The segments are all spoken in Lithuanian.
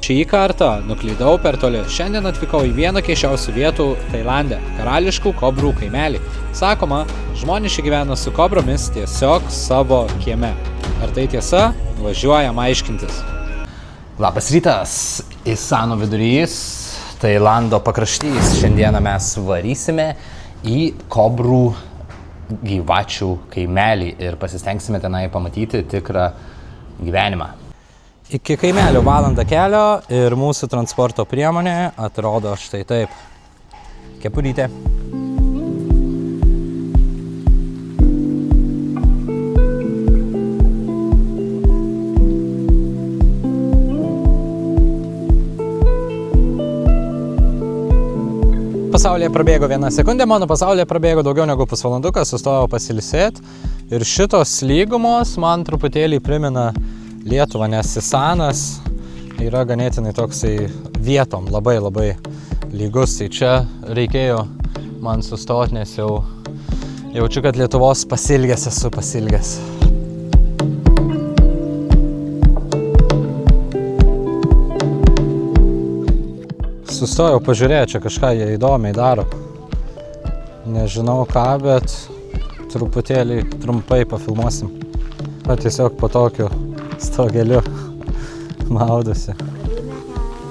Šį kartą nuklydau per toli. Šiandien atvykau į vieną keisčiausių vietų Tailande – karališkų kobrų kaimelį. Sakoma, žmonės gyvena su kobromis tiesiog savo kieme. Ar tai tiesa? Važiuojam aiškintis. Labas rytas, Isano vidurys, Tailando pakraštys. Šiandieną mes varysime į kobrų gyvačių kaimelį ir pasistengsime tenai pamatyti tikrą gyvenimą. Iki kaimelio valandą kelio ir mūsų transporto priemonė atrodo štai taip. Kepurytė. Pasaulyje prabėgo 1 sekundė, mano pasaulyje prabėgo daugiau negu pusvalandukas, sustojau pasilisėti ir šitos lygumos man truputėlį primena Lietuvą, nes Isanas yra ganėtinai toksai vietom labai lygus, tai čia reikėjo man sustoti, nes jau jaučiu, kad Lietuvos pasilgęs esu pasilgęs. Sustojau pažiūrėti, čia kažką jie įdomiai daro. Nežinau ką, bet truputėlį trumpai pafilmuosim. Tiesiog po tokiu stogeliu maudosi.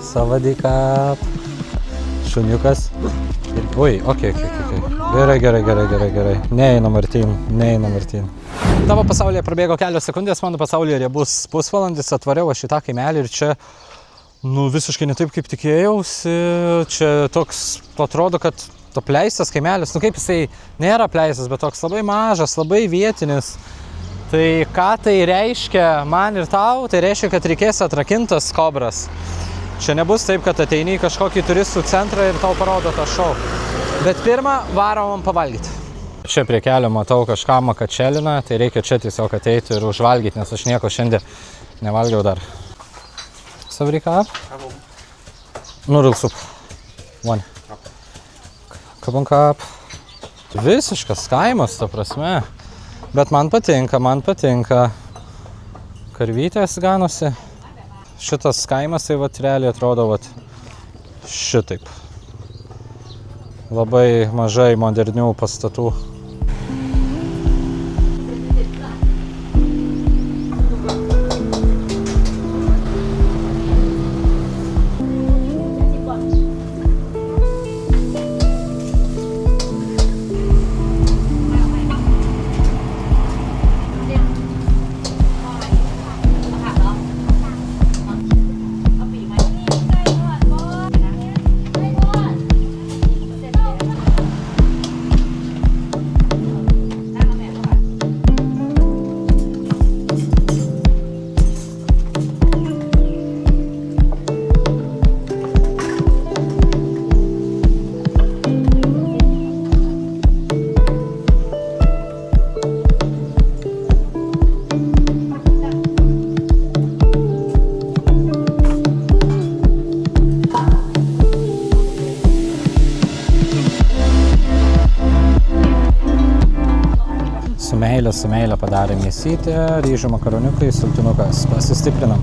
Savadikap. Šuniukas. Ui, okei. Gerai. Neina Martin. Tavo pasaulyje prabėgo kelios sekundės, mano pasaulyje bus pusvalandis, atvariau aš į tą kaimelį ir čia visiškai ne taip, kaip tikėjausi. Čia toks atrodo, kad apleistas kaimelis, kaip jisai nėra apleistas, bet toks labai mažas, labai vietinis. Tai ką tai reiškia man ir tau? Tai reiškia, kad reikės atrakintas kobras. Čia nebus taip, kad ateini į kažkokį turistų centrą ir tau parodo tą šou. Bet pirmą varom pavalgyti. Čia prie kelio matau kažką makačeliną, tai reikia čia tiesiog ateiti ir užvalgyti, nes aš nieko šiandien nevalgiau dar. Savrikap? Noodle soup. 1. Kabunkap. Visiškas kaimas, ta prasme. Bet man patinka. Karvytės ganosi. Šitas kaimas tai realiai atrodo šitaip. Labai mažai modernių pastatų. Su meilė padarė mėsytę, ryžių makaroniukai, sultinukas. Pasistiprinam.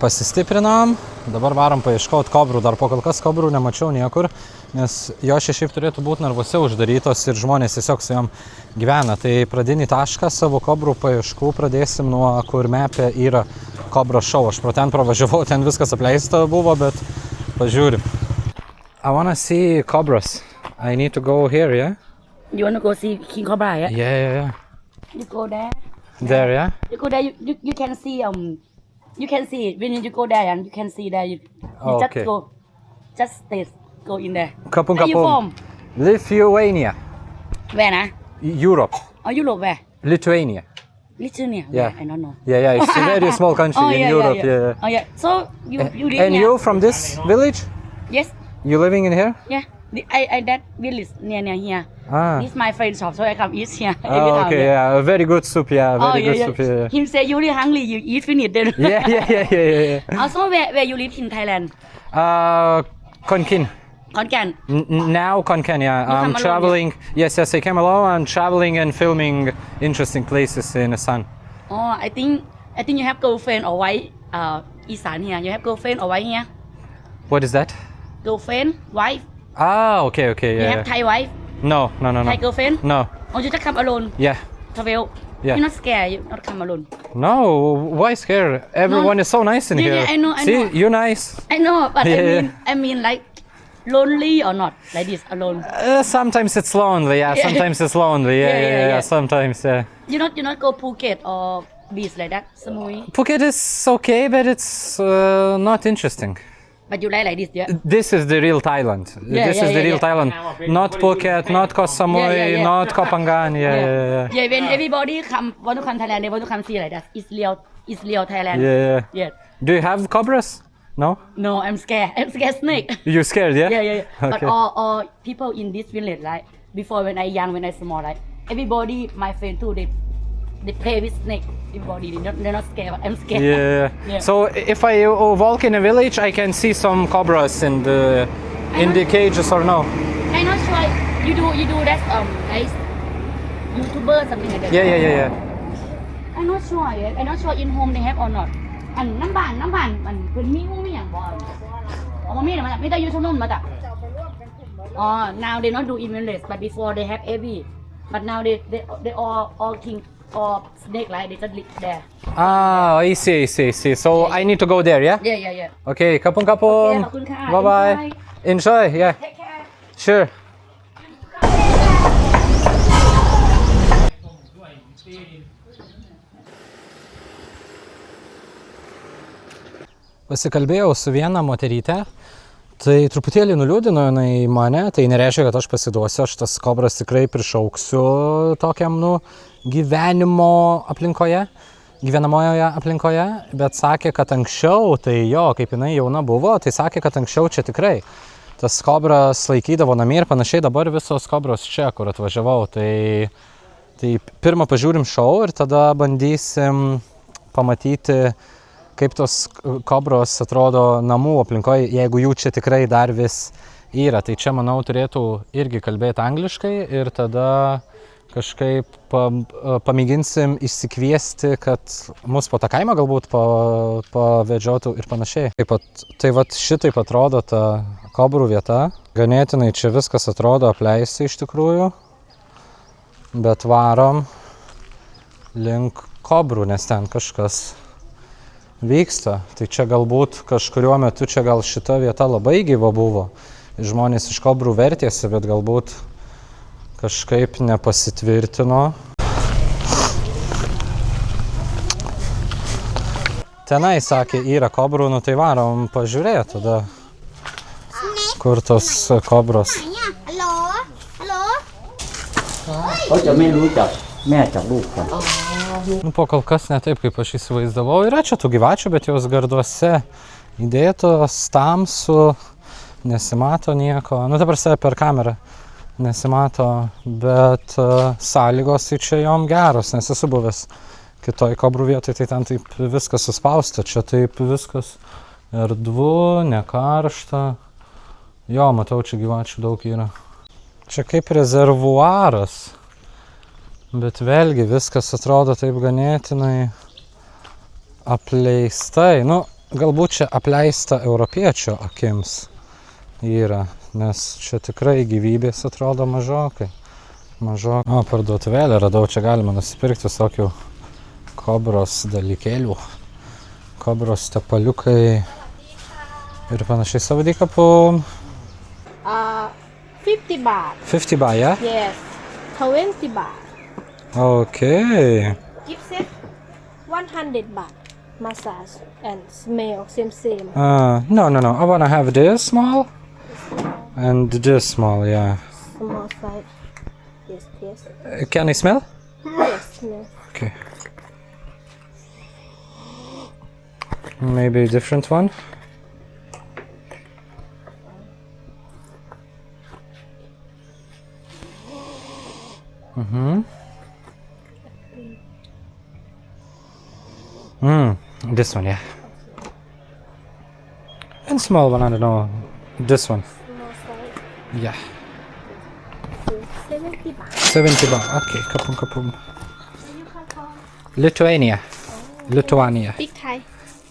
Pasistiprinam. Dabar varom paieškoti kobrų. Dar po kol kas kobrų nemačiau niekur, nes jos šiaip turėtų būti narvuose uždarytos ir žmonės tiesiog su jom gyvena. Tai pradinį tašką savo kobrų paieškų pradėsim nuo, kur mapė yra kobro show. Aš pro ten pravažiavau, ten viskas apleista buvo, bet pažiūrim. I wanna see cobras. I need to go here, yeah? You want to go see King Cobra, yeah? Yeah. You go there. There, yeah? You go there, you can see you can see it. When you go there and you can see there, you okay. just go in there. Kapun. Where you from? Lithuania. Where na? Europe. Oh, Europe where? Lithuania. Lithuania? Yeah. I don't know. Yeah, it's a very small country in Europe. Yeah. Oh yeah. So you live and here? you from this village? Yes. You living in here? Yeah. I that village near here. This is my friend's shop, so I come eat here every time. Okay, yeah, very good soup, soup. Yeah. Him say you really hungry, you eat finish then. Yeah. Also, where you live in Thailand? Konkan. Konkan. Now Konkan, yeah. I'm traveling. Yes, I came alone. I'm traveling and filming interesting places in Isan. Oh, I think I think you have girlfriend or wife. Isan here. You have girlfriend or wife here. What is that? Girlfriend, wife. Ah, okay, You yeah. have Thai wife, No. Thai girlfriend. No. Or you just come alone. Yeah. Travel. Yeah. You're not scared. You not come alone. No, why scared? Everyone is so nice in Yeah, here. yeah, I know, I See, know. you're nice. I know, but Yeah. I mean, like lonely or not, like this alone. Sometimes it's lonely, yeah. Sometimes it's lonely, yeah. Sometimes, yeah. You not go Phuket or beach like that, Samui. Phuket is okay, but it's not interesting. But you like this, yeah. This is the real Thailand. Yeah, This yeah, is the yeah, real yeah. Thailand. Not Phuket, not Koh Samui, Yeah. not Koh Phangan, yeah. Yeah, when everybody want to come Thailand, they want to come see like that. It's real Thailand. Yeah. Yeah. Do you have cobras? No? No, I'm scared. I'm scared snake. You're scared, yeah? Yeah. But Okay. all people in this village, like before when I young, when I small, like everybody, my friend too, they play with snake. Everybody, they're not scared, but I'm scared. Yeah. Yeah. So if I walk in a village, I can see some cobras in the cages or no? I'm not sure you do that like YouTuber something like that. Yeah. I'm not sure yet. I'm not sure in home they have or not. อันน้ำบานมันเป็นมีงูมีอย่างบ่อ๋อมีแต่มาจากไม่ได้ยูทูบนุ่นมาจากอ๋อ now they not do in village but before they have every but now they all king or snake like they just live there. Ah, I see. So I need to go there, yeah? Yeah. Okay, kapung. โอเคขอบคุณค่ะ Bye. Enjoy, yeah. Take care. Sure. Pasikalbėjau su viena moteryte, tai truputėlį nuliūdino jinai mane, tai nereiškia, kad aš pasiduosiu, aš tas kobras tikrai prišauksiu tokiam, gyvenamojoje aplinkoje, bet sakė, kad anksčiau, tai jo, kaip jinai jauna buvo, tai sakė, kad anksčiau čia tikrai tas kobras laikydavo namie ir panašiai, dabar visos kobros čia, kur atvažiavau, tai pirmą pažiūrim šou ir tada bandysim pamatyti, kaip tos kobros atrodo namų aplinkoje, jeigu jų čia tikrai dar vis yra. Tai čia, manau, turėtų irgi kalbėti angliškai ir tada kažkaip pamėginsim išsikviesti, kad mus po tą kaimą galbūt pavedžiotų ir panašiai. Tai vat šitaip atrodo ta kobrų vieta. Ganėtinai čia viskas atrodo apleista iš tikrųjų, bet varom link kobrų, nes ten kažkas vyksta. Tai čia galbūt kažkuriuo metu čia gal šita vieta labai gyva buvo. Žmonės iš kobrų vertėsi, bet galbūt kažkaip nepasitvirtino. Tenai sakė, yra kobrų, tai varom pažiūrėti tada, kur tos kobros. เขาจะไม่รู้จักแม่จากลูกกัน Po kol kas ne taip, kaip aš įsivaizdavau. Yra čia tų gyvačių, bet jos garduose įdėtos, tamsu, nesimato nieko. Ta prasme, per kamerą nesimato, bet sąlygos tai čia jom geros, nes esu buvęs kitoj kobrų vietoj, tai ten taip viskas suspausta, čia taip viskas erdvu, nekaršta. Jo, matau, čia gyvačių daug yra. Čia kaip rezervuaras. Bet vėlgi viskas atrodo taip ganėtinai apleistai. Galbūt čia apleista europiečio akims yra, nes čia tikrai gyvybės atrodo mažokai. Parduotuvėlę radau, čia galima nusipirkti visokių kobros dalykėlių, kobros tepaliukai ir panašiai. Savadykapum. 50 baht. 50 baht, yeah? Yes. 20 baht. Okay. Gift set 100 baht. Massage and smell same. No. I wanna have this small and this small, yeah. Small size. Yes. Can I smell? Yes, smell. Okay. Maybe a different one. This one, yeah. And small one, I don't know. This one. Small size. Yeah. 70 baht. 70 baht. Okay, kapum. You can call. Lithuania. Oh, Lithuania. Speak Thai.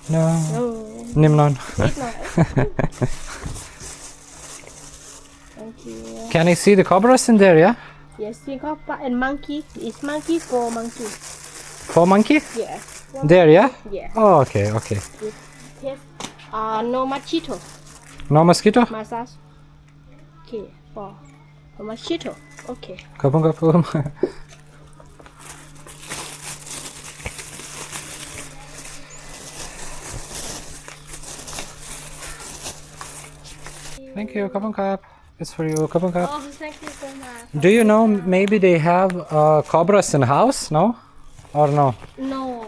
No. Oh, Nimnon. nick nói. Thank you. Can I see the cobras in there, yeah? Yes, we got and monkey. It's monkey for monkey. For monkey? Yeah. There, yeah? Yeah. Oh, okay. Yes. No mosquito. No mosquito? Massage. Okay. For mosquito. Okay. Kapum. Thank you, kapum kap. It's for you, kapum kap. Oh, thank you so much. Do you know maybe they have cobras in house? No? Or no? No.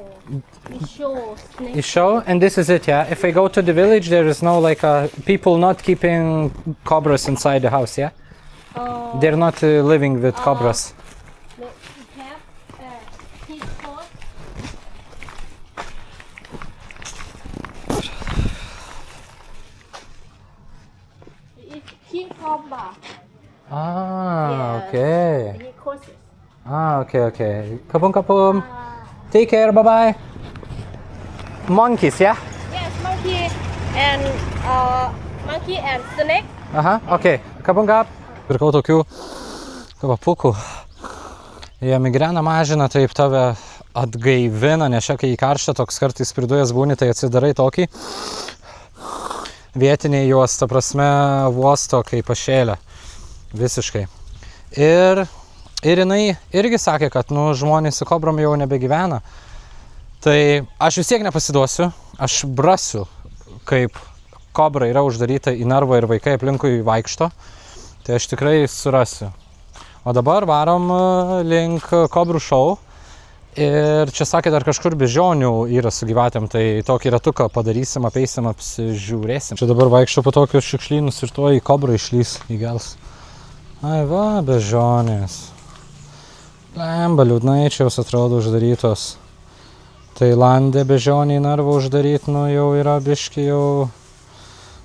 It shows snake. You show? And this is it, yeah? If I go to the village, there is no like people not keeping cobras inside the house, yeah? They're not living with cobras. They have his coat. It's King Cobra. Ah, okay. He courses. Ah, okay. Kapum. Take care, bye-bye. Monkeys, yeah? Yes, monkey and snake. Aha, okay. Kapum kap. Pirkau tokių kvapukų. Jie migreną mažina, taip tave atgaivina, nes čia kai į karštą toks kartais pridujęs būni, tai atsidarai tokį. Vietiniai juos, ta prasme, uosto kaip pašėlę. Visiškai. Ir jinai irgi sakė, kad žmonės su kobrom jau nebegyvena. Tai aš vis tiek nepasiduosiu, aš brasiu, kaip kobra yra uždaryta į narvą ir vaikai aplinkui vaikšto. Tai aš tikrai surasiu. O dabar varom link kobrų šou. Ir čia sakė, dar kažkur beždžionių yra su gyvatėm, tai tokį ratuką padarysim, apeisim, apsižiūrėsim. Čia dabar vaikšto po tokius šiukšlynus ir tuo į kobrą išlys, įgels. Ai va, beždžionės. Lemba, liūdnai čia jos atrodo uždarytos. Tailande beždžioniai narvą uždaryt, jau yra biški jau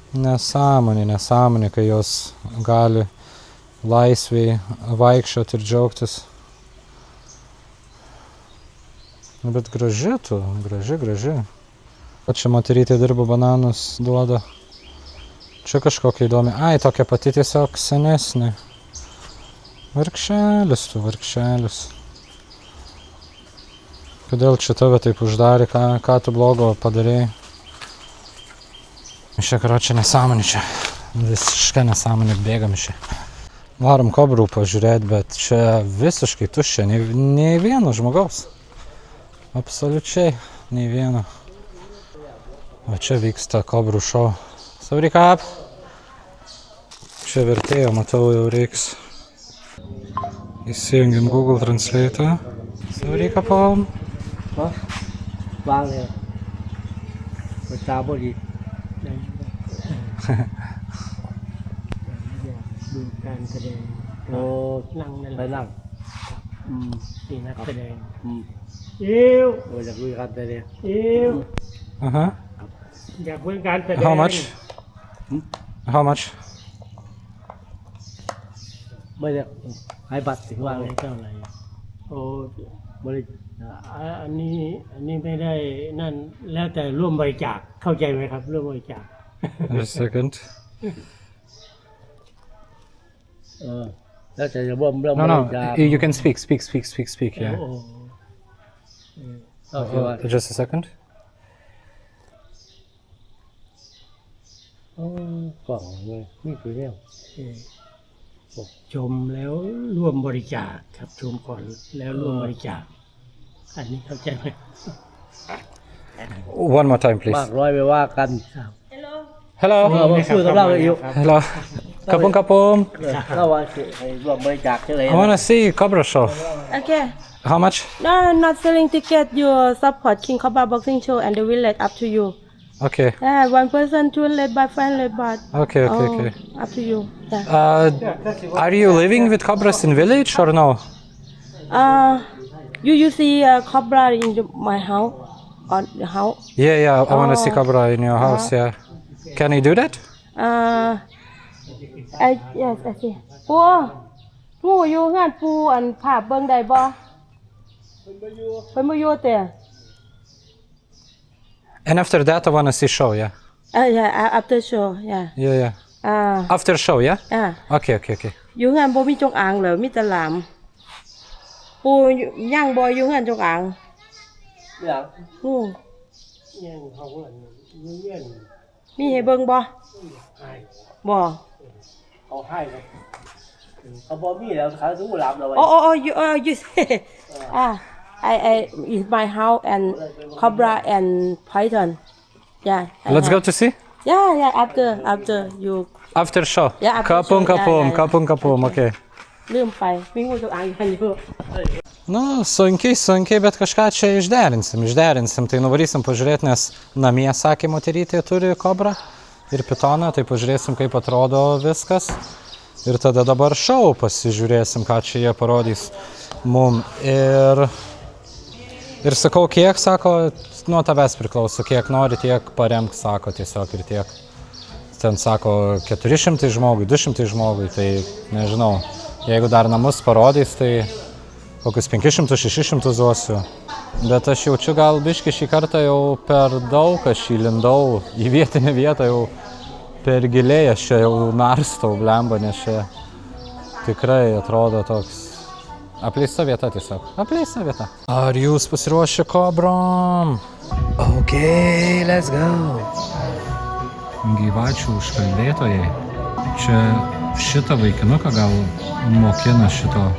nesąmonė, kai jos gali laisviai vaikščioti ir džiaugtis. Bet graži. O čia moterytė dirba bananus duoda. Čia kažkokia įdomi. Ai, tokia pati tiesiog senesnė. Vargšelis. Kodėl čia tave taip uždarė, ką tu blogo padarėjai? Čia karočią nesąmonė čia. Visiškai nesąmonė, bėgam čia. Varom kobrų pažiūrėti, bet čia visiškai tuščia, nei vieno žmogaus. Absoliučiai, nei vieno. O čia vyksta kobrų šou. Saurikap. Čia vertėjo, matau, jau reiks. Įsijungiam Google Translate. Saurikapom. วางเลยภาษาบริดูการแสดงโอ้นั่งนั่นไปนั่งนี่นักแสดงอยากดูการแสดงอยากเพื่อนการแสดง How much? ไม่ได้ให้บัตรถึงวางเลยเท่าไหร่โอ้บริอันนี้ไม่ได้นั่นแล้วแต่ร่วมบริจาคเข้าใจไหมครับร่วมบริจาค A second. แล้วจะร่วมบริจาค No, you can speak, yeah. Just a second. กล่องเลยนี่คือเรื่องชมแล้วร่วมบริจาคครับชมก่อนแล้วร่วมบริจาคอันนี้เข้าใจไหม One more time, please. มากร้อยไปว่ากันครับ Hello. มาคุยกับเราเลยอยู่ Hello. Kapum. เราว่าให้ร่วมบริจาคเท่าไหร่ I want to see Cobra Show. Okay. How much? No, not selling ticket. You support King Cobra Boxing Show and the village up to you. Okay. Yeah, one person, 200 baht, 500 baht. Okay. Up to you. Yeah. Are you living with cobras in village or no? You see cobra in my house or the house? Yeah. I want to see Cobra in your house. Yeah. Can you do that? Yes, I see. ปูอยู่งานปูอันภาพเบิ่งได้บ่เพิ่นบ่อยู่แต่ And after that, I wanna see show, yeah? Yeah, after show, yeah. Yeah. After show, yeah? Okay. อยู่งานบ่มีจงอางเหรอมีแต่หลามปูย่างบ่อยู่งานจงอาง อยาก ฮู้ เงี้ยเขาเหมือนเงี้ย มีให้เบิ่งบ่ ให้ บ่ เขาให้ครับเขาบอกมีแล้วเขาถึงหลับแล้ว Oh, you say I is my house and cobra and python. Yeah. Let's go to see? Yeah, after you After show? Yeah, after show, yeah. Kapum, okay. ลืมไปมีงูจงอางอยู่ Nu, sunkiai, bet kažką čia išderinsim, tai nuvarysim pažiūrėti, nes namie, sakė, moterytė turi kobrą ir pitoną, tai pažiūrėsim, kaip atrodo viskas. Ir tada dabar šou pasižiūrėsim, ką čia jie parodys mum. Ir sakau, kiek, sako, nuo tavęs priklauso, kiek nori, tiek paremk, sako, tiesiog ir tiek. Ten sako 400 žmogui, 200 žmogui, tai nežinau, jeigu dar namus parodys, tai kokius 500-600 duosiu. Bet aš jaučiu gal biškį šį kartą jau per daug, aš įlindau į vietinę vietą, jau per giliai aš čia jau narstau, blemba, nes čia tikrai atrodo toks apleista vieta tiesiog. Apleista vieta. Ar jūs pasiruošę kobrom? Ok, let's go. Gyvačių užkalbėtojai. Čia šitą vaikinuką gal mokina šito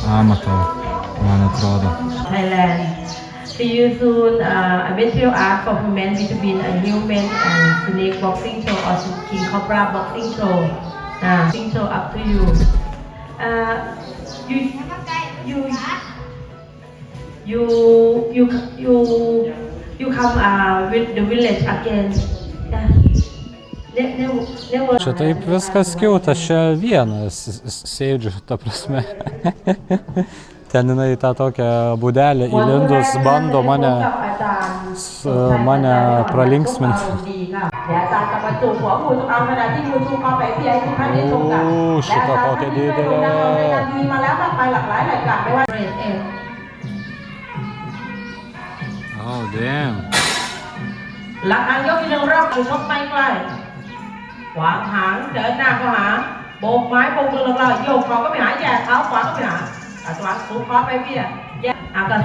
amato, man atrodo. Thailand. See you soon. A martial art performance between a human and snake boxing show or king cobra boxing show. Boxing show up to you. You come with the village again. Never. Čia taip viskas kiauta, čia vienas sėdžiu, ta prasme. Ten jinai tą tokią būdelę įlindus bando mane pralinksminti. Šitą kokią didelę. Oh, damn. หลักการยกที่หนึ่งรอบคือชกไม่ไกลขวางหางเดินหน้าเข้าหาโบกไม้โบกมือลอยโยกคอก็ไปหาแย่เท้าขวาก็ไปหาตัวสูงคอไปเบี้ยแย่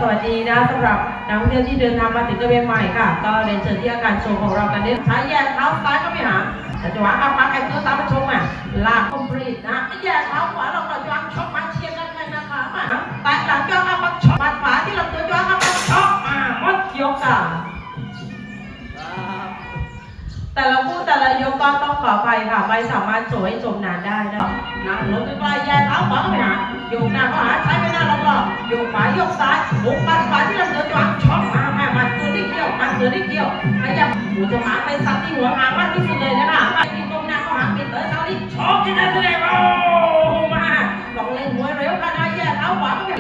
สวัสดีนะสำหรับนักท่องเที่ยวที่เดินทางมาถึงกระเบียงใหม่ค่ะก็เรียนเชิญที่อาคารโชว์ของเรากันนี้ใช้แย่เท้าซ้ายก็ไปหาจังหวะอาปักไอ้ตัวตามมาชมอ่ะลากคอมพลีทนะแย่เท้าขวาลงมาจังชกมาเชียร์กันเลยนะคะมาแต่หลังจากอาปักชกมาขวาที่ลำตัวจังอาปักชกหมดยกอ่ะแต่ละคู่แต่ละยกก็ต้องขออภัยค่ะไม่สามารถโชว์ให้ชมนานได้นะลงใกล้ๆแย่เท้าขวาเข้าไปหาโยกหน้าเข้าหาใช้ไปหน้าลองๆโยกขวาโยกซ้ายบุกปัดขวาที่ลำตัวจังช็อปมามันตัวนิดเดียวขยับหูจงอางไปซัดที่หัวหางมากที่สุดเลยนะคะไปที่ตรงหน้าเข้าหาปิดเต๋อเท้าที่ช็อปที่นั่นเลยโอ้มาลองเล่นหัวเร็วกันนะแย่เท้าขวาเข้าไป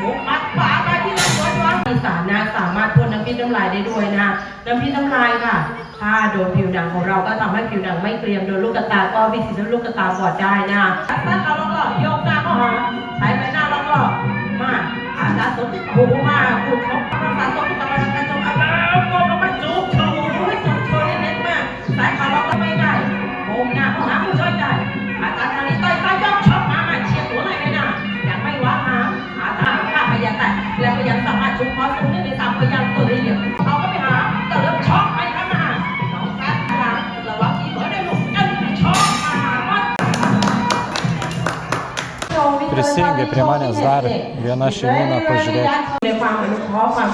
บุกปัดขวาไปที่ลำตัวจังอีสานนะสามารถพ่นน้ำพริกน้ำลายได้ด้วยนะน้ำพริกน้ำลายค่ะถ้าโดนผิวหนังของเราก็ทำให้ผิวหนังไม่เกรียมโดนลูกตาก็มีสิทธิ์โดนลูกตาบอดได้นะถ้าเราลองโยกหน้าเข้าหาใช้ไปหน้าลองมาอาจารย์สมติหูมาพูดชกอาจารย์สมติกรรมการชกแล้วโกงลงมาจุกโชว์เน้นมากสายขาล็อกก็ไม่ได้โกงหน้าเข้าหาผู้ช่วยได้อาจารย์ทางนี้ต่อยยกชกมาเฉียดหัวไหล่ไปหน้าอย่างไม่ว้าหางอาจารย์ข้าพยัญแตะและพยัญสามารถชุบคอสูงได้ในสามพยัญตัวนี้เขาก็ไปหาแต่เริ่มช็อกไปข้างหน้าระวังที่เบอร์ได้ลูกกันช็อกมา Prisijungė prie manęs dar viena šeimyna pažiūrėti. ในความอนุเคราะห์ความ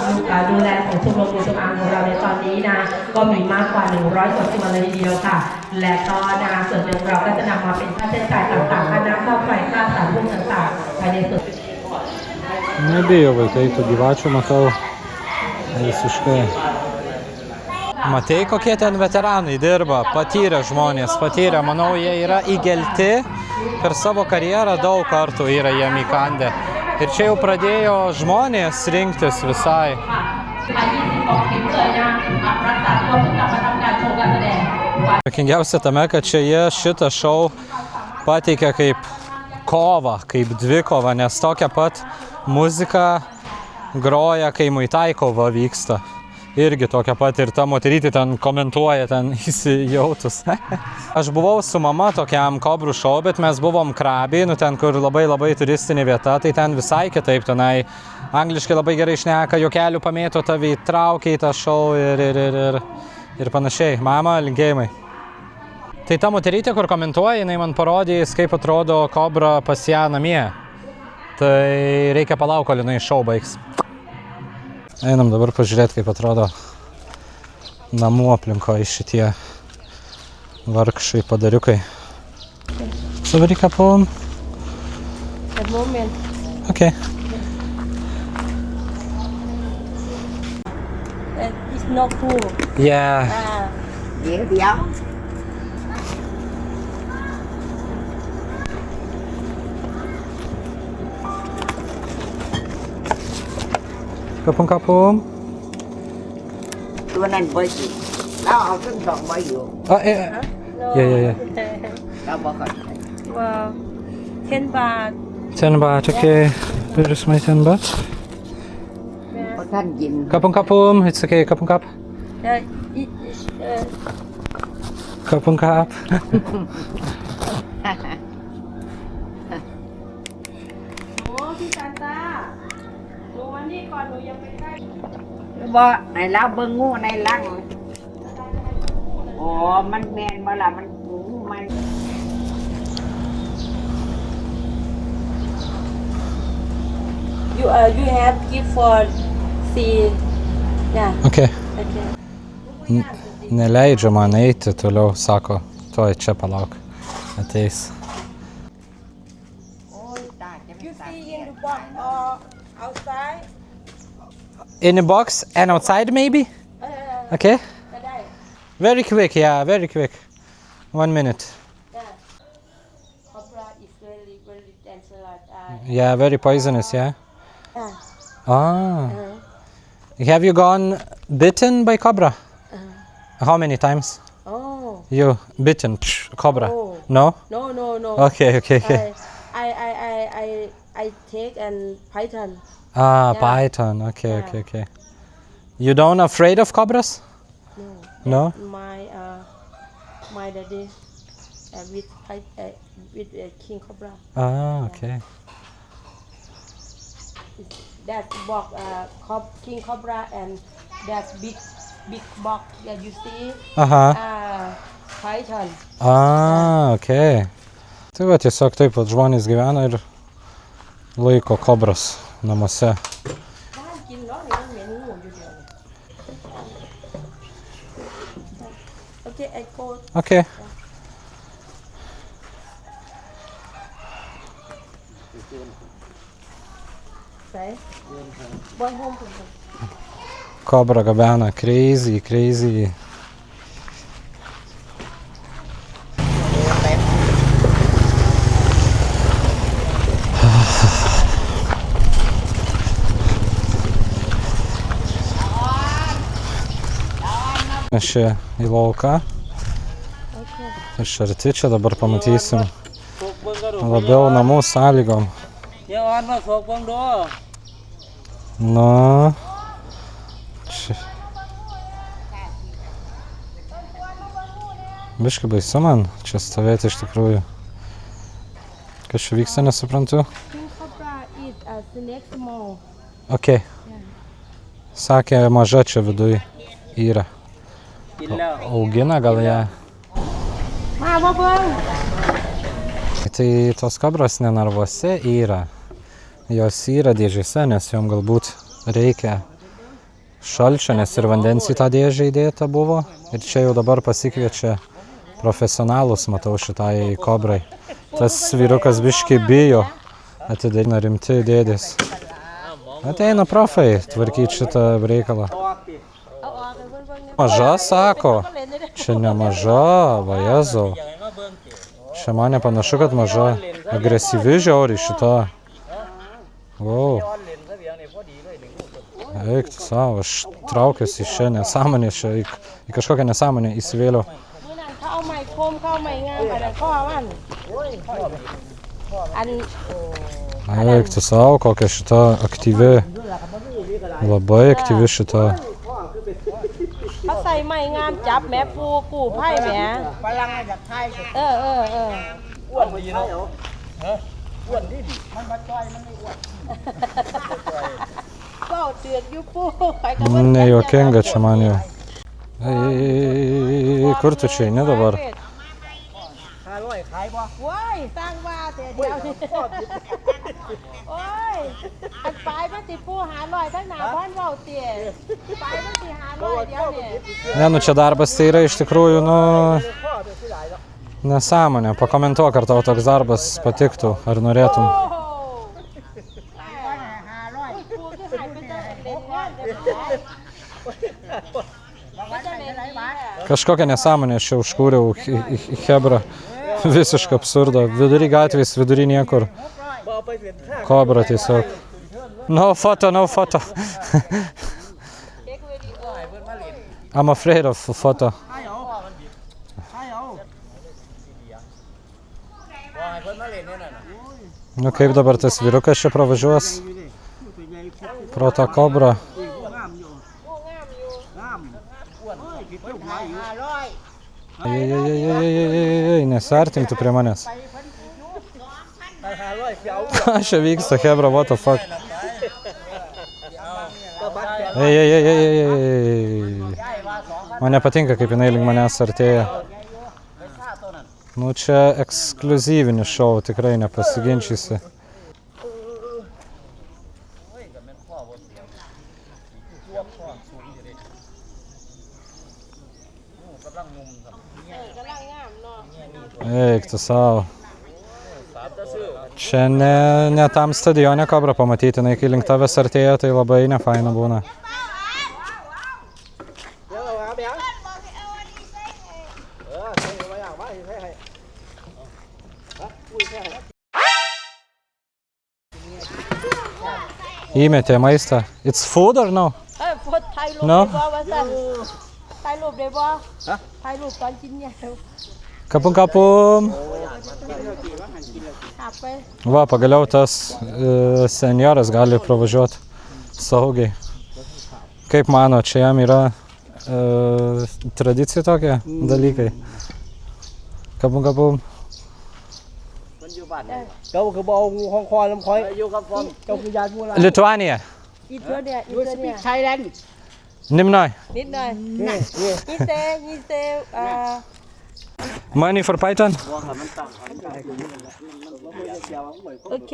ดูแลของชมรมงูจงอางของเราในตอนนี้นะก็มีมากกว่า100กว่าตัวเลยทีเดียวค่ะและก็นะส่วนหนึ่งเราก็จะนำมาเป็นค่าใช้จ่ายต่างๆค่าน้ำค่าไฟค่าสารพวกต่างๆภายในส่วน Nebijo vaikai tų gyvačių, matau, visiškai. Matei, kokie ten veteranai dirba, patyrę žmonės, manau, jie yra įgelti, per savo karjerą daug kartų yra jiem įkandę. Ir čia jau pradėjo žmonės rinktis visai. Juokingiausia tame, kad čia jie šitą šou pateikia kaip kovą, kaip dvikovą, nes tokia pat muzika groja, kai Muay Thai kova vyksta. irgi tokia pat ir ta moterytė ten komentuoja, ten įsijautus. Aš buvau su mama tokiam kobrų šou, bet mes buvom Krabi, nu ten, kur labai turistinė vieta, tai ten visai kitaip, tenai angliškai labai gerai šneka, juokelių pamėto tavį, traukia į tą šou ir panašiai. Mama, linkėjimai. Tai ta moterytė, kur komentuoja, jinai man parodys, kaip atrodo kobra pas ją namie. Tai reikia palauk, kol jinai šou baigs. Einam dabar pažiūrėti, kaip atrodo namų aplinkoje šitie vargšai padariukai. Sorry, kapom. At moment. Okay. It's not cool. Yeah. Kapom. ตัวนั้นบ่สิเราเอาทั้งสองใบอยู่ No. Yeah. เราบ่ค่อย Wow. 10 baht. 10 baht, okay. Where is my 10 baht? เพราะท่านยิน Kapom. It's okay, kapom. It is Kapom. โอ้พี่ซานต้าหนูวันนี้ก่อนหนูยังไม่ได้ บ่ในลาวเบิ่งงูในลังอ๋อมันแม่นบ่ล่ะมันงูมัน You have gift for see. Yeah. Okay. Okay. Neleidžia man eiti toliau, sako, tuoj čia palauk, ateis. You see in the box or outside? In the box and outside maybe? Okay. ก็ได้ Very quick, yeah, very quick. 1 minute. Cobra is very dangerous. Yeah, very poisonous, yeah? Yeah. Ah. Have you gone bitten by cobra? How many times? Oh. You bitten cobra? Oh. No? No. Okay. I take and python. Ah, Yeah. python. Okay. Yeah. Okay. You don't afraid of cobras? No? My daddy with king cobra. Ah, okay. That box king cobra and that big box that you see. Aha. Python. Ah, okay. Tai va, tiesiog taip pat žmonės gyvena ir laiko kobras namuose. บ้านกินเนาะนี่มันเหม็นงูอยู่เดียวนี่ Okay, I go. Okay. Say. One home. Kobra gabena, crazy. Mes čia į lauką. Iš arti čia dabar pamatysim labiau namų sąlygom. Nu. Čia. Biškai baisu man čia stovėti iš tikrųjų. Kas čia vyksta, nesuprantu. King cobra eat snake small. Ok. Sakė, maža čia viduj yra. Augina gal ją. Tai tos kobros ne narvuose yra. Jos yra dėžėse, nes jom galbūt reikia šalčio, nes ir vandens į tą dėžę įdėta buvo. Ir čia jau dabar pasikviečia profesionalus, matau, šitai kobrai. Tas vyrukas biškai bijo, atidarina rimti dėdės. Ateina profai tvarkyti šitą reikalą. Maža, sako. Čia nemaža, va Jėzau. Čia man nepanašu, kad maža. Agresyvi žiauriai šita. Wow. Eik tu savo, aš traukiuosi iš čia nesąmonę, į kažkokią nesąmonę įsivėliau. เขาเอาไม้โคมเข้าไม้งามอันนั้นข้อมันอัน Eik tu savo, kokia šita aktyvi. Labai aktyvi šita. ส่ไม้งามจับแหม่ปูกู้ไผ่แหม่ ฝรั่งอยากไทย เออ อ้วนดีเนาะอ้วนดีมันบ่จ้อยมันไม่อ้วน เฝ้าเตือนอยู่ปูไปกับ Nejuokinga čia man jau. Kur tu čia eini dabar? 500ขายบ่ ว้ายสร้างว่าแต่เดียวนี่โอ้ยอันปลายมันติปู500ทั้งหน้าบ้านเว้าเตี้ยปลายมันสิ500เดียวนี่ Ne, nu čia darbas tai yra iš tikrųjų, nu, nesąmonė. Pakomentuok, ar tau toks darbas patiktų, ar norėtum. ปูคือหายไปตั้งเล่นงานเดี๋ยวมันจะเล่นอะไรวะ Kažkokią nesąmonę aš čia užkūriau į Hebrą. Visišką absurdą. Vidury gatvės, vidury niekur. Kobra tiesiog. No photo, no photo. I'm afraid of photo. Nu kaip dabar tas vyrukas čia pravažiuos pro tą kobrą. Ei, nesartink tu prie manęs. Aš čia vyksta, Hebra, what the fuck. Ei. Man nepatinka, kaip jinai link manęs artėja. Nu čia ekskliuzyvinis šou, tikrai nepasiginčysi. Eik tu savo. Čia ne tam stadione kobrą pamatyti, kai link tavęs artėja, tai labai nefaina būna. Įmetė maistą. It's food or no? โพสถ่ายรูป No? ได้บ่ว่าซั่นถ่ายรูปได้บ่ถ่ายรูปตอนกินเนี่ย Kapum kapum. ขับไป Va, pagaliau tas senjoras gali pravažiuoti saugiai. Kaip mano, čia jam yra tradicija tokie dalykai. Kapum kapum. เจ้าคือบ่เอางูของคอยลำคอยอยู่กับผมเจ้าคือยางูละ Lituanija. อีเธอเนี่ย ยูสปีกไทยแลนด์ Nimnoj. นิดหน่อย นี่ ยี่เซMoney for Python? โอเค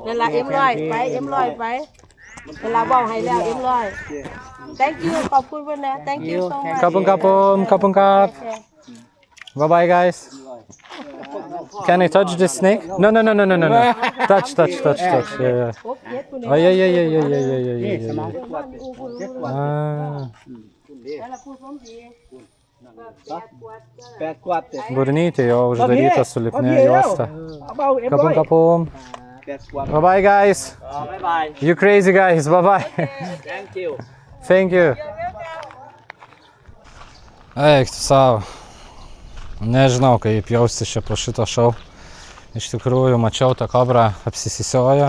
เวลาเอ็มร้อยไปเอ็มร้อยไปเวลาบอกให้แล้วเอ็มร้อย thank you ขอบคุณเพื่อนนะ thank you so much Kapum kapum. Kapum kap. Bye bye guys. Can I touch this snake? No. Touch. Yeah. โอเคคุณเนี่ย Ay. แล้วเราพูดพร้อมดี 8 กวาด Burnytė jo uždaryta su lipnia juosta. เอาเอ็มร้ Kapum อย kapum. 8 กวาด Bye bye guys. บ๊ายบาย You crazy guys. Bye bye. thank you Thank you. Eik tu savo. Nežinau, kaip jausti čia po šito šou. Iš tikrųjų, mačiau tą kobrą apsisisiojo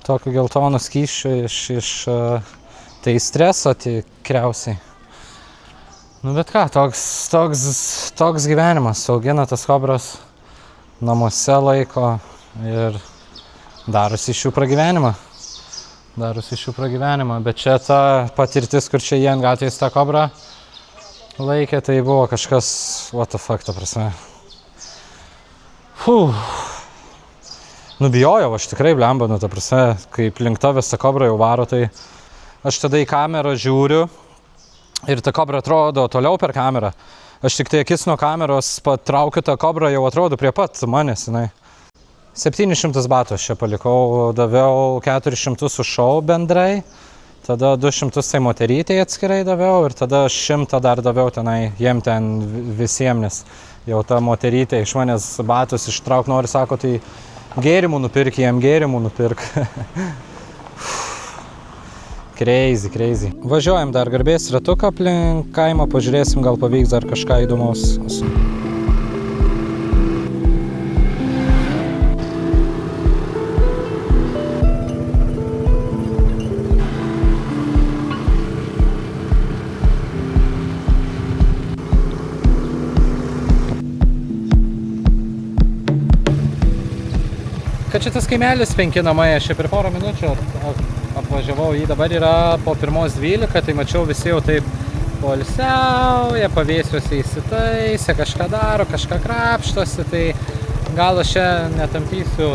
tokiu geltonu skysčiu iš tai streso tikriausiai. Nu bet ką, toks gyvenimas. Augina tas kobras, namuose laiko ir darosi iš jų pragyvenimą. Bet čia ta patirtis, kur čia jie ant gatvės tą kobrą laikė, tai buvo kažkas, what the fuck, ta prasme. Nubijojau, aš tikrai blemba, ta prasme, kai link tavęs ta kobra jau varo, tai aš tada į kamerą žiūriu ir ta kobra atrodo toliau per kamerą. Aš tik tai akis nuo kameros patraukiu tą kobrą, jau atrodo prie pat manęs, jinai. 700 batų aš čia palikau, daviau 400 už šou bendrai. Tada 200 tai moterytėje atskirai daviau ir tada 100 dar daviau tenai, jiem ten visiems, nes jau ta moterytė iš manęs batus ištrauk nori, sako, tai gėrimų nupirk, jiem gėrimų nupirk. Crazy. Važiuojam dar garbės ratuką aplink kaimą, pažiūrėsim, gal pavyks dar kažką įdomaus. kad šitas kaimelis 5 namai, aš čia per porą minučių apvažiavau, jį dabar yra po 1:12, tai mačiau visi jau taip poilsiauja, pavėsiuose įsitaisė, kažką daro, kažką krapštosi, tai gal aš čia netampysiu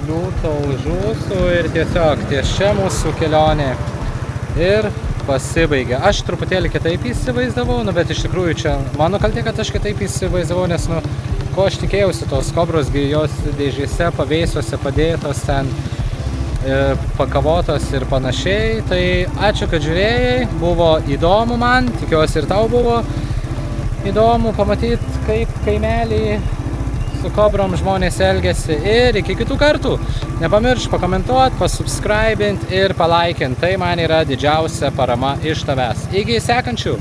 liūto už ūsų ir tiesiog ties čia mūsų kelionė ir pasibaigė. Aš truputėlį kitaip įsivaizdavau, bet iš tikrųjų čia mano kaltė, kad aš kitaip įsivaizdavau, nes, ko aš tikėjausi, tos kobros, jos dėžėse, pavėsiuose padėtos ten, pakavotos ir panašiai. Tai ačiū, kad žiūrėjai, buvo įdomu man, tikiuosi ir tau buvo įdomu pamatyti, kaip kaimelį su kobrom žmonės elgiasi ir iki kitų kartų. Nepamiršk pakomentuot, pasubscribint ir palaikint. Tai man yra didžiausia parama iš tavęs. Iki sekančių.